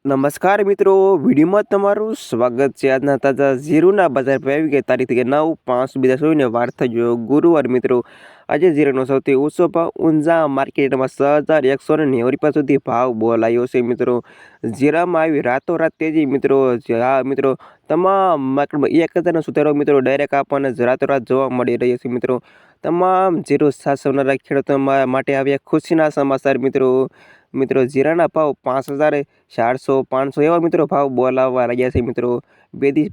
નમસ્કાર મિત્રો, વિડીયોમાં તમારું સ્વાગત છે। આજના તાજા ઝીરોના બજાર પર આવી ગયા તારીખ 9/5/2024 વાર થયો ગુરુવાર। મિત્રો આજે ઝીરોનો સૌથી ઊંચો ભાવ ઊંઝા માર્કેટમાં 6190 સુધી ભાવ બોલાયો છે। મિત્રો ઝીરામાં આવી રાતોરાત તેજી મિત્રો। મિત્રો તમામ માર્કેટમાં 1000નો સુધારો મિત્રો ડાયરેક્ટ આપણને રાતોરાત જોવા મળી રહ્યો છે। મિત્રો તમામ ઝીરો સાચવનારા ખેડૂતો માટે આવ્યા ખુશીના સમાચાર। મિત્રો જીરાના ભાવ 5400 500 એવા મિત્રો ભાવ બોલાવવા રહ્યા છે। મિત્રો બે દિવસ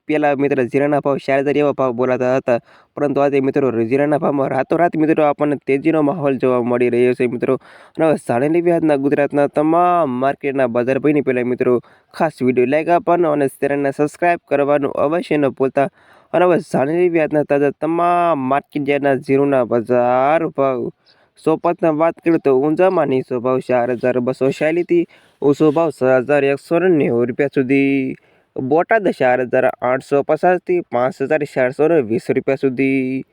પહેલાં મિત્રો જીરાના ભાવ 4000 એવા ભાવ બોલાતા હતા, પરંતુ આજે મિત્રો જીરાના ભાવમાં રાતોરાત મિત્રો આપણને તેજીનો માહોલ જોવા મળી રહ્યો છે। મિત્રો અને હવે જાણી લેવી આજના ગુજરાતના તમામ માર્કેટના બજાર ભાવની પહેલાં મિત્રો ખાસ વિડીયો લાઈક આપવાનો અને ચેનલને સબસ્ક્રાઈબ કરવાનું અવશ્ય ન ભૂલતા। અને હવે જાણી લેવી આજના તાજા તમામ માર્કેટ યાર્ડના ઝીરોના બજાર ભાવ। 105 વાત કરું તો ઊંઝામાં નીચો ભાવ 4246 થી ઊંચો ભાવ 6190 સુધી। બોટાદ 4850 થી 5420 સુધી।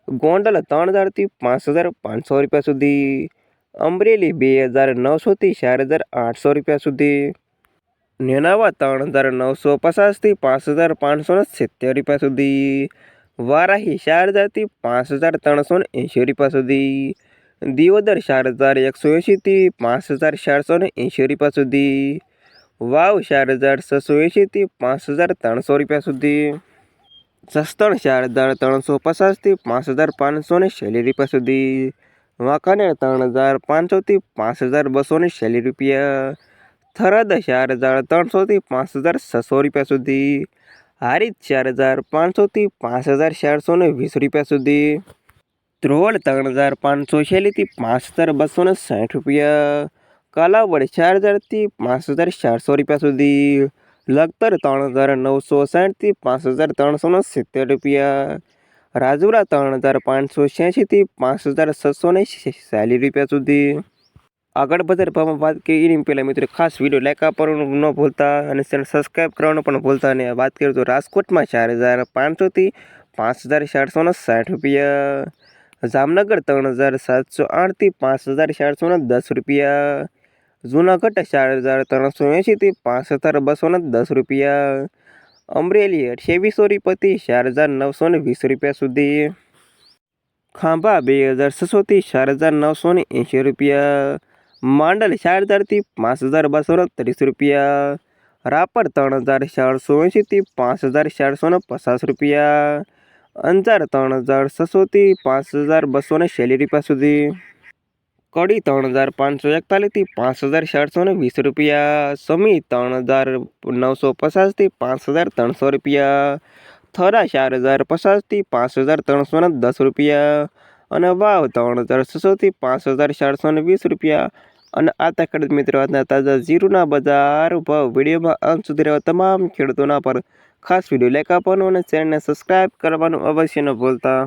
ગોંડલ 3000 થી 5500 સુધી। અમરેલી 2900 થી 4800 સુધી। નેનાવા 3950 થી 5570 સુધી। વારાહી 4000 થી 5380 સુધી। દિયોદર 4180 થી 5480 સુધી। વાવ 4680 થી 5300 સુધી। જસદણ 4350 થી 5546 સુધી। વાંકાનેર 3500 થી 5246 થરાદ 4300 થી 5600 સુધી। હારીજ 4500 થી 5420 સુધી। ધ્રોલ 3500 થી 5260 કાલાવડ 4000 થી 5400 સુધી। લખતર 3960 થી 5370 રાજુલા 3586 થી 5640 સુધી। આગળ બજાર ભાવમાં વાત કરીએ એની પહેલાં મિત્રો ખાસ વિડીયો લાઈક આપવાનું ન ભૂલતા અને ચેનલ સબસ્ક્રાઈબ કરવાનું પણ ભૂલતા નહીં। વાત કરીએ તો રાજકોટમાં 4500 થી 5460 જામનગર 3708 થી 5410 જૂનાગઢ 4380 થી 1710 અમરેલી 2800 થી 4920 સુધી। ખાંભા 2600 થી 4980 માંડલ 4000 થી 5230 રાપર 3480 થી 5450 અંજાર 3600 થી 5246 સુધી। કડી 3541 થી 5420 સમી 3950 થી 5300 થરા 4050 થી 5310 અને વાવ 3600 થી 5420 અને આ ખેડૂત મિત્રો આજના તાજા ઝીરોના બજાર ભાવ। વિડીયોમાં અંત સુધી રહેવા તમામ ખેડૂતોના પર ખાસ વિડીયો લાઈક આપવાનું અને ચેનલને સબસ્ક્રાઈબ કરવાનું અવશ્ય ન ભૂલતા।